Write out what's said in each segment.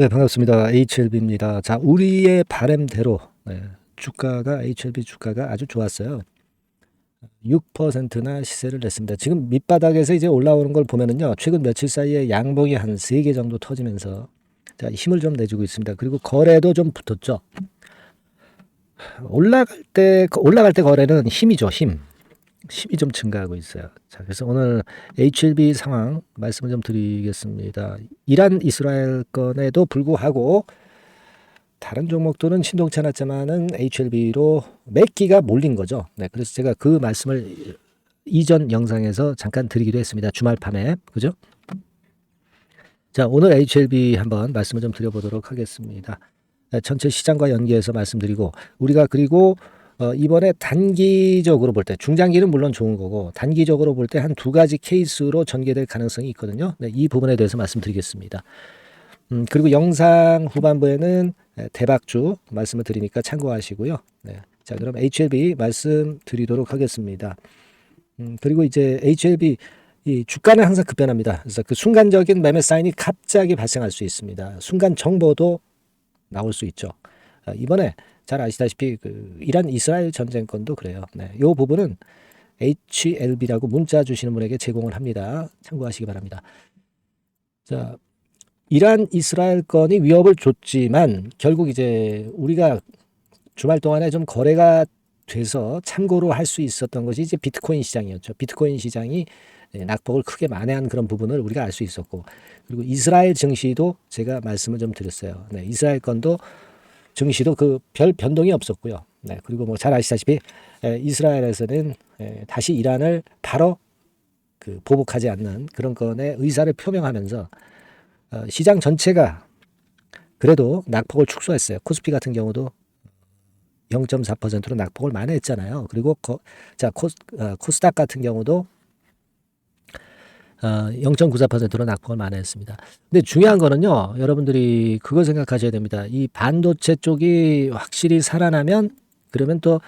네, 반갑습니다. HLB입니다. 자, 우리의 바램대로 주가가 HLB 주가가 아주 좋았어요. 6%나 시세를 냈습니다. 지금 밑바닥에서 이제 올라오는 걸 보면은요, 최근 며칠 사이에 양봉이 한 3개 정도 터지면서 자, 힘을 좀 내주고 있습니다. 그리고 거래도 좀 붙었죠. 올라갈 때 거래는 힘이죠, 힘. 힘이 좀 증가하고 있어요. 자, 그래서 오늘 HLB 상황 말씀을 좀 드리겠습니다. 이란 이스라엘 건에도 불구하고 다른 종목들은 신동치 않았지만은 HLB로 매기가 몰린 거죠. 네, 그래서 제가 그 말씀을 이전 영상에서 잠깐 드리기도 했습니다. 주말 밤에. 그죠? 자, 오늘 HLB 한번 말씀을 좀 드려보도록 하겠습니다. 전체 시장과 연계해서 말씀드리고, 우리가 그리고 이번에 단기적으로 볼 때, 중장기는 물론 좋은 거고, 단기적으로 볼 때 한 두 가지 케이스로 전개될 가능성이 있거든요. 네, 이 부분에 대해서 말씀드리겠습니다. 그리고 영상 후반부에는 대박주 말씀을 드리니까 참고하시고요. 네. 자, 그럼 HLB 말씀드리도록 하겠습니다. 그리고 이제 HLB 이 주가는 항상 급변합니다. 그래서 그 순간적인 매매 사인이 갑자기 발생할 수 있습니다. 순간 정보도 나올 수 있죠. 이번에 잘 아시다시피 그 이란 이스라엘 전쟁 건도 그래요. 네. 이 부분은 HLB라고 문자 주시는 분에게 제공을 합니다. 참고하시기 바랍니다. 자, 이란 이스라엘 건이 위협을 줬지만 결국 이제 우리가 주말 동안에 좀 거래가 돼서 참고로 할 수 있었던 것이 이제 비트코인 시장이었죠. 비트코인 시장이 낙폭을 크게 만회한 그런 부분을 우리가 알 수 있었고, 그리고 이스라엘 증시도 제가 말씀을 좀 드렸어요. 네, 이스라엘 건도 증시도 그 별 변동이 없었고요. 네, 그리고 뭐 잘 아시다시피 이스라엘에서는 다시 이란을 바로 그 보복하지 않는 그런 건에 의사를 표명하면서 시장 전체가 그래도 낙폭을 축소했어요. 코스피 같은 경우도 0.4%로 낙폭을 만회했잖아요. 그리고 코스닥 같은 경우도 0.94%로 낙폭을 만회했습니다. 근데 중요한 거는요, 여러분들이 그걸 생각하셔야 됩니다. 이 반도체 쪽이 확실히 살아나면 그러면 또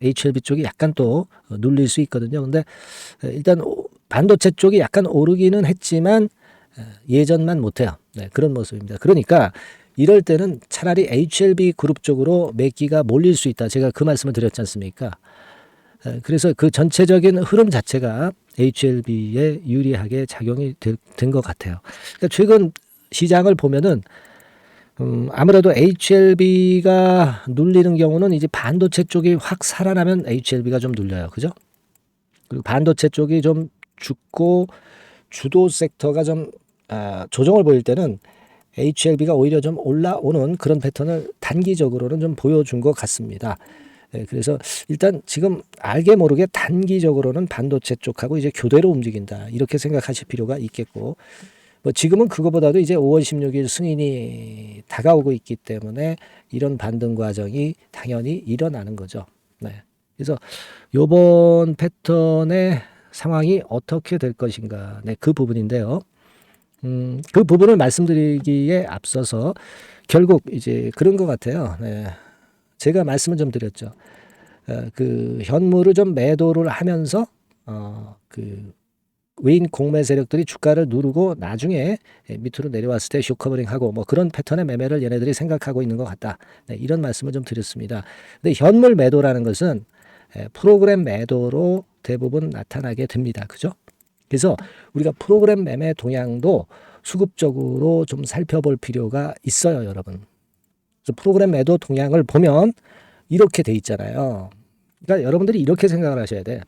HLB 쪽이 약간 또 눌릴 수 있거든요. 근데 일단 반도체 쪽이 약간 오르기는 했지만 예전만 못해요. 네, 그런 모습입니다. 그러니까 이럴 때는 차라리 HLB 그룹 쪽으로 매기가 몰릴 수 있다. 제가 그 말씀을 드렸지 않습니까? 그래서 그 전체적인 흐름 자체가 HLB에 유리하게 작용이 된 것 같아요. 그러니까 최근 시장을 보면은 아무래도 HLB가 눌리는 경우는 이제 반도체 쪽이 확 살아나면 HLB가 좀 눌려요. 그죠? 그리고 반도체 쪽이 좀 죽고 주도 섹터가 좀 조정을 보일 때는 HLB가 오히려 좀 올라오는 그런 패턴을 단기적으로는 좀 보여준 것 같습니다. 그래서 일단 지금 알게 모르게 단기적으로는 반도체 쪽하고 이제 교대로 움직인다. 이렇게 생각하실 필요가 있겠고, 뭐 지금은 그거보다도 이제 5월 16일 승인이 다가오고 있기 때문에 이런 반등 과정이 당연히 일어나는 거죠. 네. 그래서 요번 패턴의 상황이 어떻게 될 것인가. 네, 그 부분인데요. 그 부분을 말씀드리기에 앞서서 결국 이제 그런 것 같아요. 네. 제가 말씀을 좀 드렸죠. 그 현물을 좀 매도를 하면서 그 외인 공매 세력들이 주가를 누르고 나중에 밑으로 내려왔을 때 쇼커버링하고 뭐 그런 패턴의 매매를 얘네들이 생각하고 있는 것 같다. 네, 이런 말씀을 좀 드렸습니다. 근데 현물 매도라는 것은 프로그램 매도로 대부분 나타나게 됩니다. 그죠? 그래서 우리가 프로그램 매매 동향도 수급적으로 좀 살펴볼 필요가 있어요, 여러분. 그래서 프로그램 매도 동향을 보면 이렇게 돼 있잖아요. 그러니까 여러분들이 이렇게 생각을 하셔야 돼.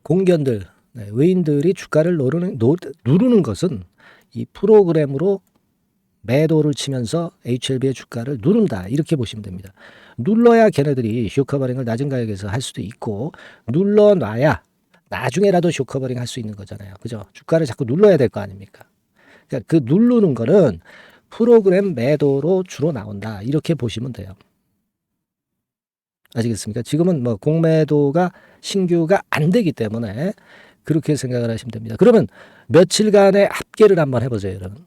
공견들, 외인들이 주가를 누르는 것은 이 프로그램으로 매도를 치면서 HLB의 주가를 누른다. 이렇게 보시면 됩니다. 눌러야 걔네들이 쇼커버링을 낮은 가격에서 할 수도 있고, 눌러놔야 나중에라도 쇼커버링 할 수 있는 거잖아요. 그죠? 주가를 자꾸 눌러야 될 거 아닙니까? 그러니까 그 누르는 거는 프로그램 매도로 주로 나온다. 이렇게 보시면 돼요. 아시겠습니까? 지금은 뭐 공매도가 신규가 안 되기 때문에 그렇게 생각을 하시면 됩니다. 그러면 며칠간의 합계를 한번 해보세요, 여러분.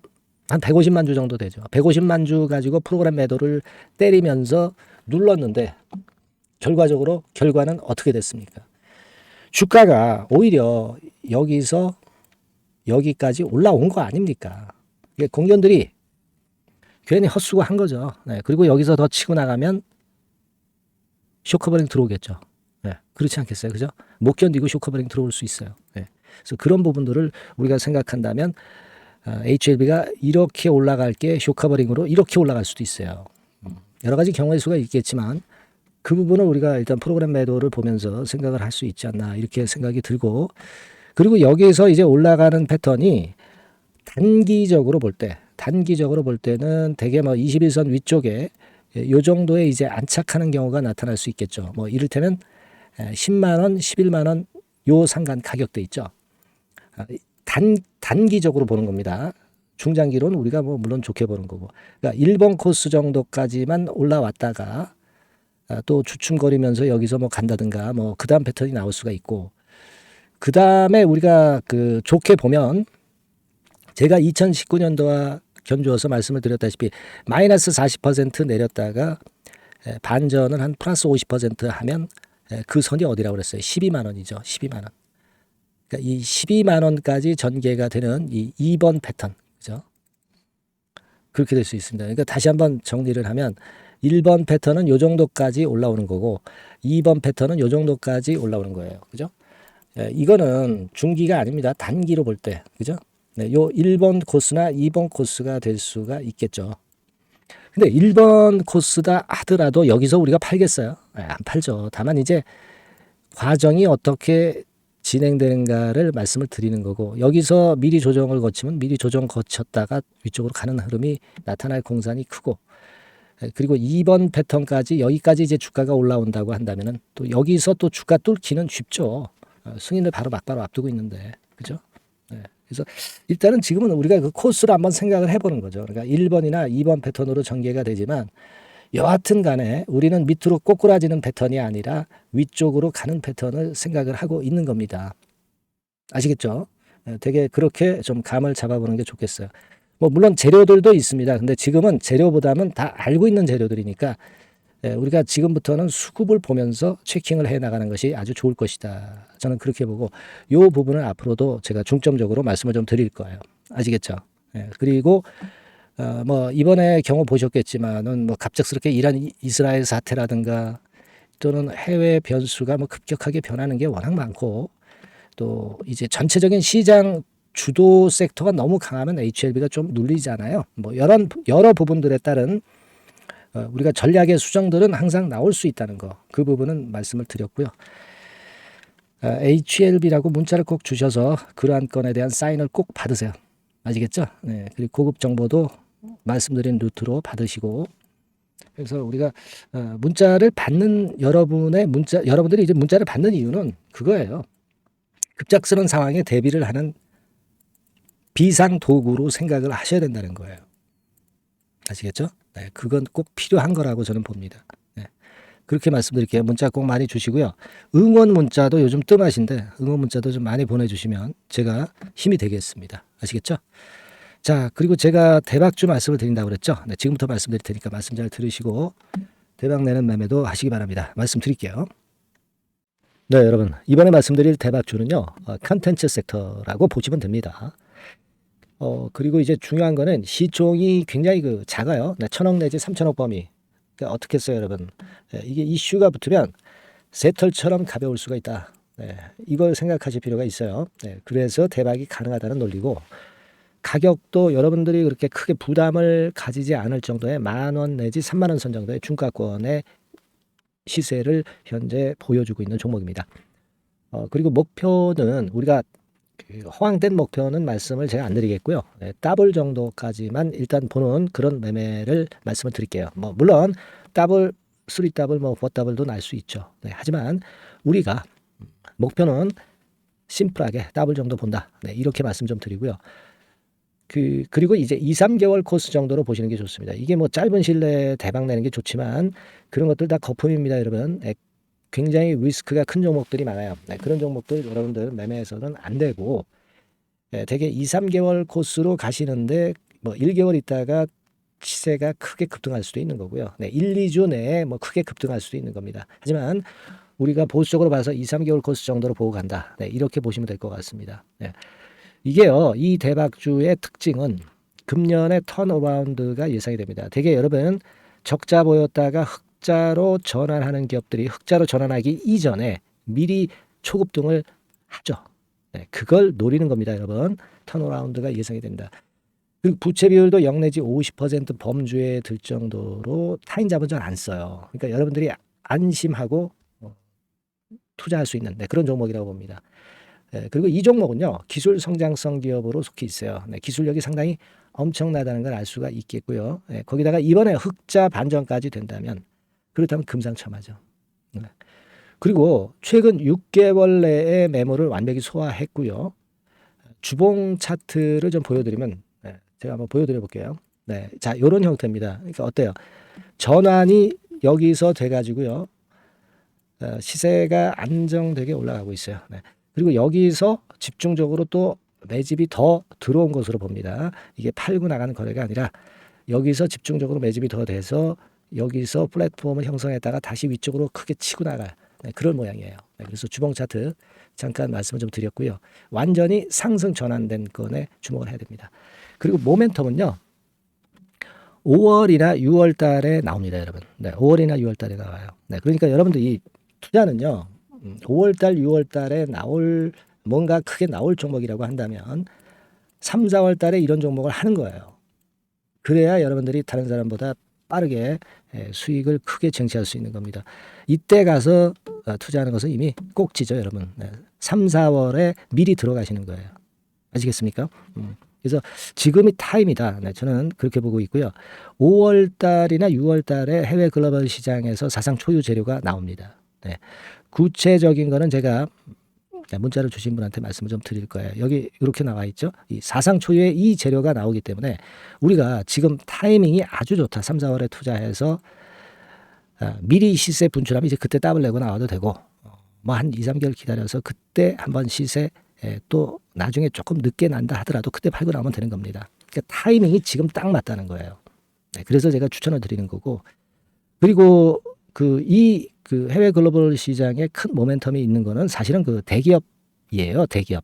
한 150만 주 정도 되죠. 150만 주 가지고 프로그램 매도를 때리면서 눌렀는데 결과적으로 결과는 어떻게 됐습니까? 주가가 오히려 여기서 여기까지 올라온 거 아닙니까? 공견들이 괜히 헛수고 한 거죠. 네, 그리고 여기서 더 치고 나가면 쇼커버링 들어오겠죠. 네, 그렇지 않겠어요? 그죠? 못 견디고 쇼커버링 들어올 수 있어요. 네. 그래서 그런 부분들을 우리가 생각한다면 HLB가 이렇게 올라갈 게 쇼커버링으로 이렇게 올라갈 수도 있어요. 여러 가지 경우의 수가 있겠지만 그 부분을 우리가 일단 프로그램 매도를 보면서 생각을 할 수 있지 않나 이렇게 생각이 들고, 그리고 여기에서 이제 올라가는 패턴이 단기적으로 볼 때는 대개 뭐 21선 위쪽에 요 정도의 이제 안착하는 경우가 나타날 수 있겠죠. 뭐 이를테면 10만 원, 11만 원 요 상간 가격대 있죠. 단기적으로 보는 겁니다. 중장기로는 우리가 뭐 물론 좋게 보는 거고. 그러니까 1번 코스 정도까지만 올라왔다가 또 주춤거리면서 여기서 뭐 간다든가 뭐 그다음 패턴이 나올 수가 있고, 그다음에 우리가 그 좋게 보면 제가 2019년도와 견주어서 말씀을 드렸다시피 마이너스 40% 내렸다가 반전은 한 플러스 50% 하면 그 선이 어디라고 그랬어요? 12만 원이죠. 12만 원. 그러니까 이 12만 원까지 전개가 되는 이 2번 패턴. 그죠? 그렇게 될 수 있습니다. 그러니까 다시 한번 정리를 하면 1번 패턴은 요 정도까지 올라오는 거고 2번 패턴은 요 정도까지 올라오는 거예요. 그죠? 이거는 중기가 아닙니다. 단기로 볼 때. 그죠? 네, 요 1번 코스나 2번 코스가 될 수가 있겠죠. 근데 1번 코스다 하더라도 여기서 우리가 팔겠어요? 안 팔죠. 다만 이제 과정이 어떻게 진행되는가를 말씀을 드리는 거고, 여기서 미리 조정을 거치면 미리 조정 거쳤다가 위쪽으로 가는 흐름이 나타날 공산이 크고, 그리고 2번 패턴까지 여기까지 이제 주가가 올라온다고 한다면은 또 여기서 또 주가 뚫기는 쉽죠. 승인을 바로 막바로 앞두고 있는데, 그죠? 네. 그래서 일단은 지금은 우리가 그 코스를 한번 생각을 해보는 거죠. 그러니까 1번이나 2번 패턴으로 전개가 되지만 여하튼 간에 우리는 밑으로 꼬꾸라지는 패턴이 아니라 위쪽으로 가는 패턴을 생각을 하고 있는 겁니다. 아시겠죠? 되게 그렇게 좀 감을 잡아보는 게 좋겠어요. 뭐 물론 재료들도 있습니다. 근데 지금은 재료보다는 다 알고 있는 재료들이니까 우리가 지금부터는 수급을 보면서 체킹을 해 나가는 것이 아주 좋을 것이다. 저는 그렇게 보고 이 부분을 앞으로도 제가 중점적으로 말씀을 좀 드릴 거예요. 아시겠죠? 그리고 뭐 이번에 경우 보셨겠지만은 뭐 갑작스럽게 이란 이스라엘 사태라든가 또는 해외 변수가 뭐 급격하게 변하는 게 워낙 많고, 또 이제 전체적인 시장 주도 섹터가 너무 강하면 HLB가 좀 눌리잖아요. 뭐 여러 부분들에 따른 우리가 전략의 수정들은 항상 나올 수 있다는 거, 그 부분은 말씀을 드렸고요. HLB라고 문자를 꼭 주셔서 그러한 건에 대한 사인을 꼭 받으세요. 아시겠죠? 네. 그리고 고급 정보도 말씀드린 루트로 받으시고, 그래서 우리가 문자를 받는 여러분들이 이제 문자를 받는 이유는 그거예요. 급작스러운 상황에 대비를 하는 비상 도구로 생각을 하셔야 된다는 거예요. 아시겠죠? 네, 그건 꼭 필요한 거라고 저는 봅니다. 네, 그렇게 말씀드릴게요. 문자 꼭 많이 주시고요. 응원 문자도 요즘 뜸하신데 응원 문자도 좀 많이 보내주시면 제가 힘이 되겠습니다. 아시겠죠? 자, 그리고 제가 대박주 말씀을 드린다고 그랬죠? 네, 지금부터 말씀드릴 테니까 말씀 잘 들으시고 대박 내는 매매도 하시기 바랍니다. 말씀드릴게요. 네, 여러분. 이번에 말씀드릴 대박주는요. 컨텐츠 섹터라고 보시면 됩니다. 그리고 이제 중요한 거는 시총이 굉장히 작아요. 1,000억 내지 3,000억 범위. 그러니까 어떻게 했어요, 여러분? 이게 이슈가 붙으면 새털처럼 가벼울 수가 있다. 이걸 생각하실 필요가 있어요. 그래서 대박이 가능하다는 논리고, 가격도 여러분들이 그렇게 크게 부담을 가지지 않을 정도의 10,000원 내지 30,000원 선 정도의 중가권의 시세를 현재 보여주고 있는 종목입니다. 그리고 목표는 우리가 허황된 목표는 말씀을 제가 안 드리겠고요. 더블 정도까지만 일단 보는 그런 매매를 말씀을 드릴게요. 뭐 물론 더블, 3더블, 뭐 4더블도 날 수 있죠. 하지만 우리가 목표는 심플하게 더블 정도 본다. 이렇게 말씀 좀 드리고요. 그리고 이제 2, 3개월 코스 정도로 보시는 게 좋습니다. 이게 뭐 짧은 시일 내에 대박 내는 게 좋지만 그런 것들 다 거품입니다, 여러분. 굉장히 리스크가 큰 종목들이 많아요. 그런 종목들 여러분들 매매해서는 안 되고, 대개 2, 3개월 코스로 가시는데 뭐 1개월 있다가 시세가 크게 급등할 수도 있는 거고요. 1, 2주 내에 뭐 크게 급등할 수도 있는 겁니다. 하지만 우리가 보수적으로 봐서 2, 3개월 코스 정도로 보고 간다. 이렇게 보시면 될 것 같습니다. 이게요, 이 대박주의 특징은 금년에 턴어라운드가 예상이 됩니다. 되게 여러분 적자 보였다가 흑자로 전환하는 기업들이 흑자로 전환하기 이전에 미리 초급등을 하죠. 네, 그걸 노리는 겁니다, 여러분. 턴어라운드가 예상이 됩니다. 그리고 부채 비율도 0 내지 50% 범주에 들 정도로 타인 자본 잘 안 써요. 그러니까 여러분들이 안심하고 투자할 수 있는 그런 종목이라고 봅니다. 그리고 이 종목은요, 기술 성장성 기업으로 속해 있어요. 기술력이 상당히 엄청나다는 걸 알 수가 있겠고요. 거기다가 이번에 흑자 반전까지 된다면 그렇다면 금상첨화죠. 그리고 최근 6개월 내에 매물을 완벽히 소화했고요. 주봉 차트를 좀 보여드리면 제가 한번 보여드려 볼게요. 네, 자, 이런 형태입니다. 그러니까 어때요? 전환이 여기서 돼가지고요, 시세가 안정되게 올라가고 있어요. 네. 그리고 여기서 집중적으로 또 매집이 더 들어온 것으로 봅니다. 이게 팔고 나가는 거래가 아니라 여기서 집중적으로 매집이 더 돼서 여기서 플랫폼을 형성했다가 다시 위쪽으로 크게 치고 나갈 그런 모양이에요. 그래서 주봉 차트 잠깐 말씀을 좀 드렸고요. 완전히 상승 전환된 건에 주목을 해야 됩니다. 그리고 모멘텀은요, 5월이나 6월 달에 나옵니다, 여러분. 5월이나 6월 달에 나와요. 그러니까 여러분들 이 투자는요, 5월 달, 6월 달에 뭔가 크게 나올 종목이라고 한다면 3, 4월 달에 이런 종목을 하는 거예요. 그래야 여러분들이 다른 사람보다 빠르게 수익을 크게 쟁취할 수 있는 겁니다. 이때 가서 투자하는 것은 이미 꼭지죠, 여러분. 3, 4월에 미리 들어가시는 거예요. 아시겠습니까? 그래서 지금이 타임이다. 저는 그렇게 보고 있고요. 5월 달이나 6월 달에 해외 글로벌 시장에서 사상 초유 재료가 나옵니다. 구체적인 거는 제가 문자를 주신 분한테 말씀을 좀 드릴 거예요. 여기 이렇게 나와 있죠. 이 사상 초유의 이 재료가 나오기 때문에 우리가 지금 타이밍이 아주 좋다. 3, 4월에 투자해서 미리 시세 분출하면 이제 그때 더블 내고 나와도 되고, 뭐 한 2, 3개월 기다려서 그때 한번 시세 또 나중에 조금 늦게 난다 하더라도 그때 팔고 나오면 되는 겁니다. 그러니까 타이밍이 지금 딱 맞다는 거예요. 그래서 제가 추천을 드리는 거고, 그리고 그 해외 글로벌 시장에 큰 모멘텀이 있는 거는 사실은 그 대기업이에요. 대기업.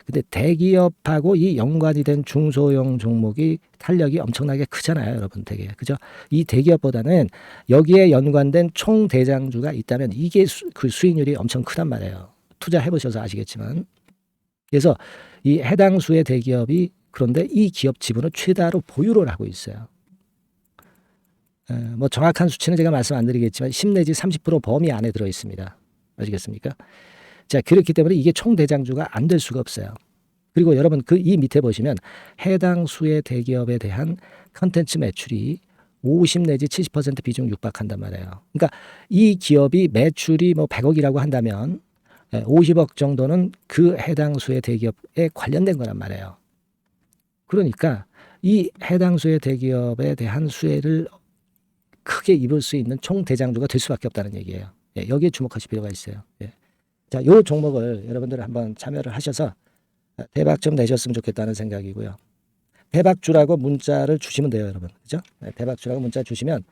근데 대기업하고 이 연관이 된 중소형 종목이 탄력이 엄청나게 크잖아요, 여러분. 되게. 그죠? 이 대기업보다는 여기에 연관된 총 대장주가 있다면 이게 그 수익률이 엄청 크단 말이에요. 투자해 보셔서 아시겠지만. 그래서 이 해당 수의 대기업이 그런데 이 기업 지분을 최다로 보유를 하고 있어요. 뭐 정확한 수치는 제가 말씀 안 드리겠지만 10 내지 30% 범위 안에 들어 있습니다. 아시겠습니까? 자, 그렇기 때문에 이게 총 대장주가 안 될 수가 없어요. 그리고 여러분 이 밑에 보시면 해당 수의 대기업에 대한 컨텐츠 매출이 50 내지 70% 비중 육박한단 말이에요. 그러니까 이 기업이 매출이 뭐 100억이라고 한다면 50억 정도는 그 해당 수의 대기업에 관련된 거란 말이에요. 그러니까 이 해당 수의 대기업에 대한 수혜를 크게 입을 수 있는 총 대장주가 될 수밖에 없다는 얘기예요. 여기에 주목하실 필요가 있어요. 자, 이 종목을 여러분들 한번 참여를 하셔서 대박 좀 내셨으면 좋겠다는 생각이고요. 대박주라고 문자를 주시면 돼요, 여러분. 그죠? 대박주라고 문자 주시면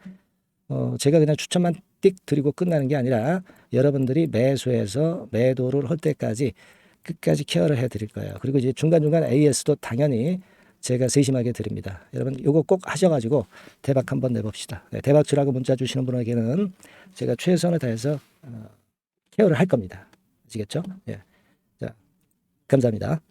제가 그냥 추천만 띡 드리고 끝나는 게 아니라 여러분들이 매수해서 매도를 할 때까지 끝까지 케어를 해 드릴 거예요. 그리고 이제 중간중간 AS도 당연히 제가 세심하게 드립니다. 여러분 이거 꼭 하셔가지고 대박 한번 내봅시다. 대박주라고 문자 주시는 분에게는 제가 최선을 다해서 케어를 할 겁니다. 아시겠죠? 자, 감사합니다.